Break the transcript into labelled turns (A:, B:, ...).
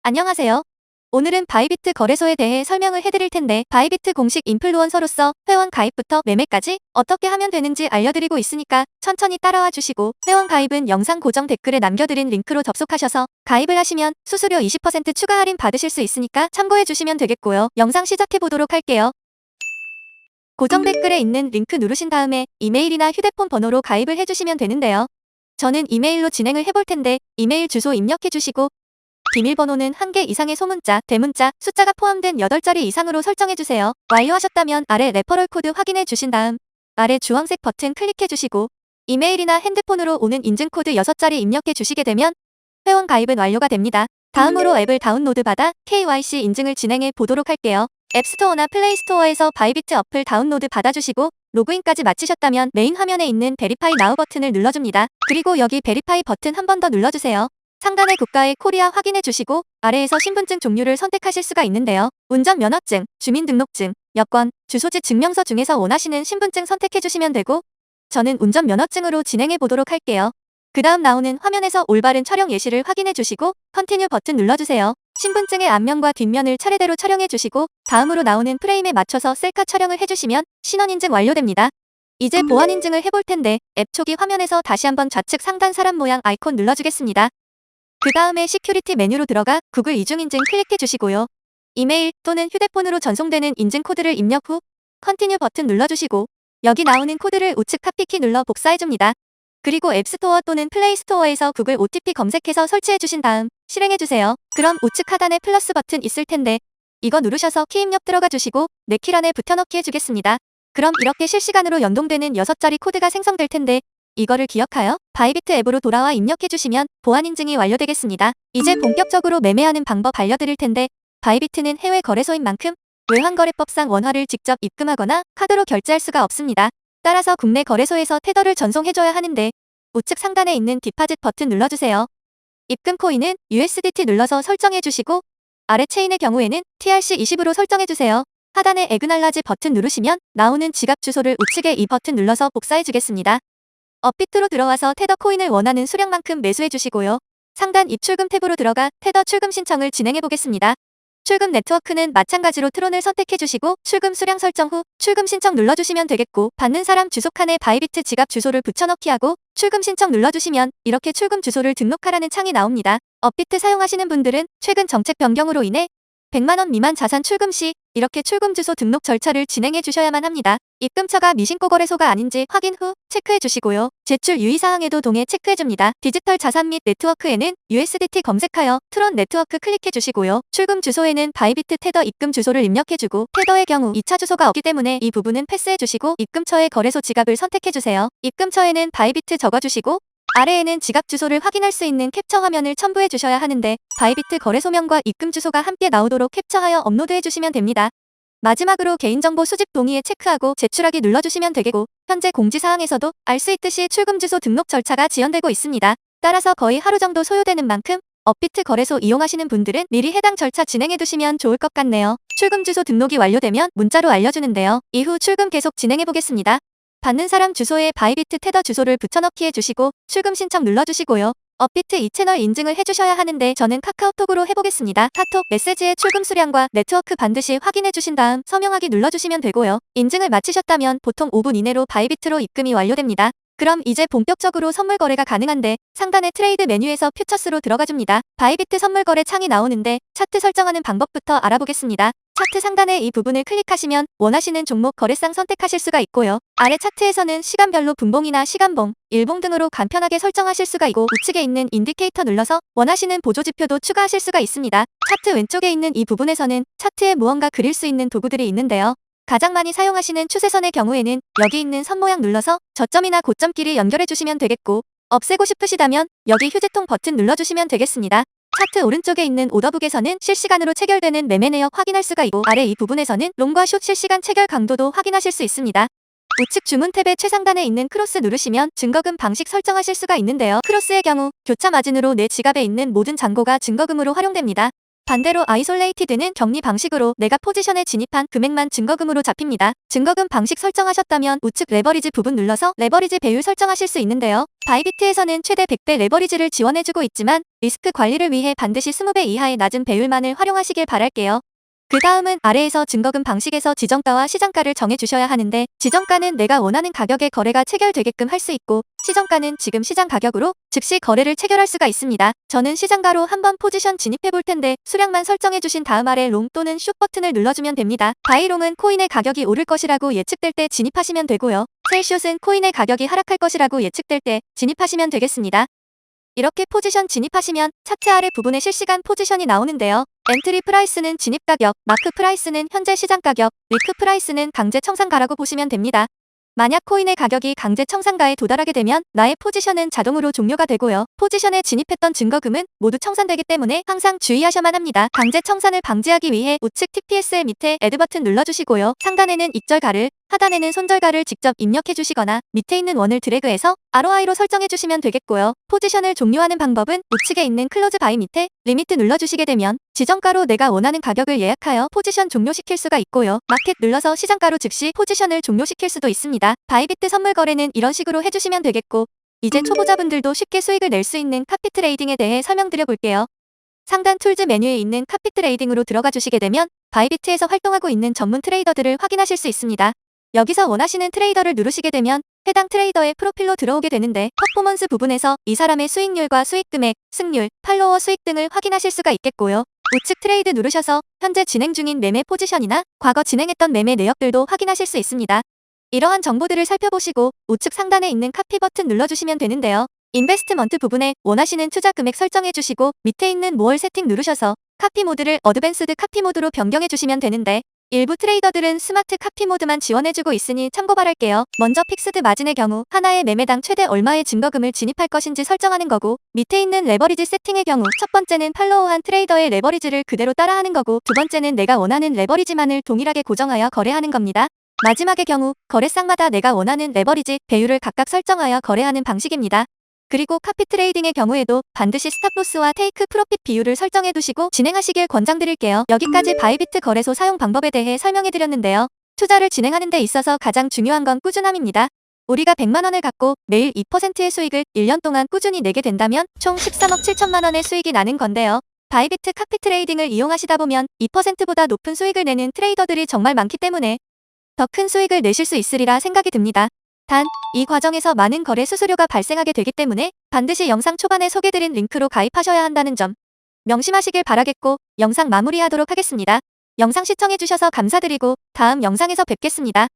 A: 안녕하세요. 오늘은 바이비트 거래소에 대해 설명을 해드릴 텐데 바이비트 공식 인플루언서로서 회원 가입부터 매매까지 어떻게 하면 되는지 알려드리고 있으니까 천천히 따라와 주시고 회원 가입은 영상 고정 댓글에 남겨드린 링크로 접속하셔서 가입을 하시면 수수료 20% 추가 할인 받으실 수 있으니까 참고해 주시면 되겠고요. 영상 시작해 보도록 할게요. 고정 댓글에 있는 링크 누르신 다음에 이메일이나 휴대폰 번호로 가입을 해주시면 되는데요. 저는 이메일로 진행을 해볼 텐데 이메일 주소 입력해 주시고 비밀번호는 1개 이상의 소문자, 대문자, 숫자가 포함된 8자리 이상으로 설정해주세요. 완료하셨다면 아래 레퍼럴 코드 확인해 주신 다음 아래 주황색 버튼 클릭해 주시고 이메일이나 핸드폰으로 오는 인증코드 6자리 입력해 주시게 되면 회원 가입은 완료가 됩니다. 다음으로 앱을 다운로드 받아 KYC 인증을 진행해 보도록 할게요. 앱스토어나 플레이스토어에서 바이비트 어플 다운로드 받아주시고 로그인까지 마치셨다면 메인 화면에 있는 베리파이 나우 버튼을 눌러줍니다. 그리고 여기 베리파이 버튼 한 번 더 눌러주세요. 상단의 국가의 코리아 확인해 주시고 아래에서 신분증 종류를 선택하실 수가 있는데요. 운전면허증, 주민등록증, 여권, 주소지 증명서 중에서 원하시는 신분증 선택해 주시면 되고 저는 운전면허증으로 진행해 보도록 할게요. 그 다음 나오는 화면에서 올바른 촬영 예시를 확인해 주시고 컨티뉴 버튼 눌러주세요. 신분증의 앞면과 뒷면을 차례대로 촬영해 주시고 다음으로 나오는 프레임에 맞춰서 셀카 촬영을 해주시면 신원인증 완료됩니다. 이제 보안인증을 해볼 텐데 앱 초기 화면에서 다시 한번 좌측 상단 사람 모양 아이콘 눌러주겠습니다. 그 다음에 시큐리티 메뉴로 들어가 구글 이중인증 클릭해 주시고요. 이메일 또는 휴대폰으로 전송되는 인증 코드를 입력 후 컨티뉴 버튼 눌러주시고 여기 나오는 코드를 우측 카피키 눌러 복사해줍니다. 그리고 앱스토어 또는 플레이스토어에서 구글 OTP 검색해서 설치해주신 다음 실행해주세요. 그럼 우측 하단에 플러스 버튼 있을 텐데 이거 누르셔서 키 입력 들어가 주시고 내 키란에 붙여넣기 해주겠습니다. 그럼 이렇게 실시간으로 연동되는 6자리 코드가 생성될 텐데 이거를 기억하여 바이비트 앱으로 돌아와 입력해주시면 보안인증이 완료되겠습니다. 이제 본격적으로 매매하는 방법 알려드릴 텐데 바이비트는 해외 거래소인 만큼 외환거래법상 원화를 직접 입금하거나 카드로 결제할 수가 없습니다. 따라서 국내 거래소에서 테더를 전송해줘야 하는데 우측 상단에 있는 디파짓 버튼 눌러주세요. 입금 코인은 USDT 눌러서 설정해주시고 아래 체인의 경우에는 TRC20으로 설정해주세요. 하단에 에그날라지 버튼 누르시면 나오는 지갑 주소를 우측에 이 버튼 눌러서 복사해주겠습니다. 업비트로 들어와서 테더 코인을 원하는 수량만큼 매수해주시고요. 상단 입출금 탭으로 들어가 테더 출금 신청을 진행해보겠습니다. 출금 네트워크는 마찬가지로 트론을 선택해주시고 출금 수량 설정 후 출금 신청 눌러주시면 되겠고 받는 사람 주소 칸에 바이비트 지갑 주소를 붙여넣기 하고 출금 신청 눌러주시면 이렇게 출금 주소를 등록하라는 창이 나옵니다. 업비트 사용하시는 분들은 최근 정책 변경으로 인해 100만원 미만 자산 출금 시 이렇게 출금 주소 등록 절차를 진행해 주셔야만 합니다. 입금처가 미신고 거래소가 아닌지 확인 후 체크해 주시고요. 제출 유의사항에도 동해 체크해 줍니다. 디지털 자산 및 네트워크에는 USDT 검색하여 트론 네트워크 클릭해 주시고요. 출금 주소에는 바이비트 테더 입금 주소를 입력해 주고 테더의 경우 2차 주소가 없기 때문에 이 부분은 패스해 주시고 입금처의 거래소 지갑을 선택해 주세요. 입금처에는 바이비트 적어 주시고 아래에는 지갑 주소를 확인할 수 있는 캡처 화면을 첨부해 주셔야 하는데 바이비트 거래소명과 입금 주소가 함께 나오도록 캡처하여 업로드해 주시면 됩니다. 마지막으로 개인정보 수집 동의에 체크하고 제출하기 눌러주시면 되겠고 현재 공지사항에서도 알 수 있듯이 출금 주소 등록 절차가 지연되고 있습니다. 따라서 거의 하루 정도 소요되는 만큼 업비트 거래소 이용하시는 분들은 미리 해당 절차 진행해 두시면 좋을 것 같네요. 출금 주소 등록이 완료되면 문자로 알려주는데요. 이후 출금 계속 진행해 보겠습니다. 받는 사람 주소에 바이비트 테더 주소를 붙여넣기 해주시고 출금 신청 눌러주시고요. 업비트 이 채널 인증을 해주셔야 하는데 저는 카카오톡으로 해보겠습니다. 카톡 메시지의 출금 수량과 네트워크 반드시 확인해 주신 다음 서명하기 눌러주시면 되고요. 인증을 마치셨다면 보통 5분 이내로 바이비트로 입금이 완료됩니다. 그럼 이제 본격적으로 선물 거래가 가능한데 상단의 트레이드 메뉴에서 퓨처스로 들어가줍니다. 바이비트 선물 거래 창이 나오는데 차트 설정하는 방법부터 알아보겠습니다. 차트 상단의 이 부분을 클릭하시면 원하시는 종목 거래상 선택하실 수가 있고요. 아래 차트에서는 시간별로 분봉이나 시간봉, 일봉 등으로 간편하게 설정하실 수가 있고 우측에 있는 인디케이터 눌러서 원하시는 보조지표도 추가하실 수가 있습니다. 차트 왼쪽에 있는 이 부분에서는 차트에 무언가 그릴 수 있는 도구들이 있는데요. 가장 많이 사용하시는 추세선의 경우에는 여기 있는 선 모양 눌러서 저점이나 고점끼리 연결해 주시면 되겠고 없애고 싶으시다면 여기 휴지통 버튼 눌러주시면 되겠습니다. 차트 오른쪽에 있는 오더북에서는 실시간으로 체결되는 매매 내역 확인할 수가 있고 아래 이 부분에서는 롱과 숏 실시간 체결 강도도 확인하실 수 있습니다. 우측 주문 탭의 최상단에 있는 크로스 누르시면 증거금 방식 설정하실 수가 있는데요. 크로스의 경우 교차 마진으로 내 지갑에 있는 모든 잔고가 증거금으로 활용됩니다. 반대로 아이솔레이티드는 격리 방식으로 내가 포지션에 진입한 금액만 증거금으로 잡힙니다. 증거금 방식 설정하셨다면 우측 레버리지 부분 눌러서 레버리지 배율 설정하실 수 있는데요. 바이비트에서는 최대 100배 레버리지를 지원해주고 있지만 리스크 관리를 위해 반드시 20배 이하의 낮은 배율만을 활용하시길 바랄게요. 그 다음은 아래에서 증거금 방식에서 지정가와 시장가를 정해주셔야 하는데 지정가는 내가 원하는 가격에 거래가 체결되게끔 할 수 있고 시정가는 지금 시장 가격으로 즉시 거래를 체결할 수가 있습니다. 저는 시장가로 한번 포지션 진입해 볼 텐데 수량만 설정해 주신 다음 아래 롱 또는 숏 버튼을 눌러주면 됩니다. 바이롱은 코인의 가격이 오를 것이라고 예측될 때 진입하시면 되고요. 셀숏은 코인의 가격이 하락할 것이라고 예측될 때 진입하시면 되겠습니다. 이렇게 포지션 진입하시면 차트 아래 부분에 실시간 포지션이 나오는데요. 엔트리 프라이스는 진입 가격, 마크 프라이스는 현재 시장 가격, 리크 프라이스는 강제 청산가라고 보시면 됩니다. 만약 코인의 가격이 강제 청산가에 도달하게 되면 나의 포지션은 자동으로 종료가 되고요. 포지션에 진입했던 증거금은 모두 청산되기 때문에 항상 주의하셔야만 합니다. 강제 청산을 방지하기 위해 우측 TPS의 밑에 애드 버튼 눌러주시고요. 상단에는 익절가를, 하단에는 손절가를 직접 입력해 주시거나 밑에 있는 원을 드래그해서 ROI로 설정해 주시면 되겠고요. 포지션을 종료하는 방법은 우측에 있는 클로즈 바이 밑에 리미트 눌러주시게 되면 지정가로 내가 원하는 가격을 예약하여 포지션 종료시킬 수가 있고요. 마켓 눌러서 시장가로 즉시 포지션을 종료시킬 수도 있습니다. 바이비트 선물 거래는 이런 식으로 해주시면 되겠고 이제 초보자분들도 쉽게 수익을 낼 수 있는 카피 트레이딩에 대해 설명드려 볼게요. 상단 툴즈 메뉴에 있는 카피 트레이딩으로 들어가 주시게 되면 바이비트에서 활동하고 있는 전문 트레이더들을 확인하실 수 있습니다. 여기서 원하시는 트레이더를 누르시게 되면 해당 트레이더의 프로필로 들어오게 되는데 퍼포먼스 부분에서 이 사람의 수익률과 수익금액, 승률, 팔로워 수익 등을 확인하실 수가 있겠고요. 우측 트레이드 누르셔서 현재 진행 중인 매매 포지션이나 과거 진행했던 매매 내역들도 확인하실 수 있습니다. 이러한 정보들을 살펴보시고 우측 상단에 있는 카피 버튼 눌러주시면 되는데요. 인베스트먼트 부분에 원하시는 투자 금액 설정해 주시고 밑에 있는 모얼 세팅 누르셔서 카피 모드를 어드밴스드 카피 모드로 변경해 주시면 되는데 일부 트레이더들은 스마트 카피 모드만 지원해주고 있으니 참고 바랄게요. 먼저 픽스드 마진의 경우 하나의 매매당 최대 얼마의 증거금을 진입할 것인지 설정하는 거고 밑에 있는 레버리지 세팅의 경우 첫 번째는 팔로우한 트레이더의 레버리지를 그대로 따라하는 거고 두 번째는 내가 원하는 레버리지만을 동일하게 고정하여 거래하는 겁니다. 마지막의 경우 거래쌍마다 내가 원하는 레버리지, 배율을 각각 설정하여 거래하는 방식입니다. 그리고 카피 트레이딩의 경우에도 반드시 스탑로스와 테이크 프로핏 비율을 설정해 두시고 진행하시길 권장드릴게요. 여기까지 바이비트 거래소 사용 방법에 대해 설명해 드렸는데요. 투자를 진행하는 데 있어서 가장 중요한 건 꾸준함입니다. 우리가 100만 원을 갖고 매일 2%의 수익을 1년 동안 꾸준히 내게 된다면 총 13억 7천만 원의 수익이 나는 건데요. 바이비트 카피 트레이딩을 이용하시다 보면 2%보다 높은 수익을 내는 트레이더들이 정말 많기 때문에 더 큰 수익을 내실 수 있으리라 생각이 듭니다. 단, 이 과정에서 많은 거래 수수료가 발생하게 되기 때문에 반드시 영상 초반에 소개드린 링크로 가입하셔야 한다는 점 명심하시길 바라겠고 영상 마무리하도록 하겠습니다. 영상 시청해주셔서 감사드리고 다음 영상에서 뵙겠습니다.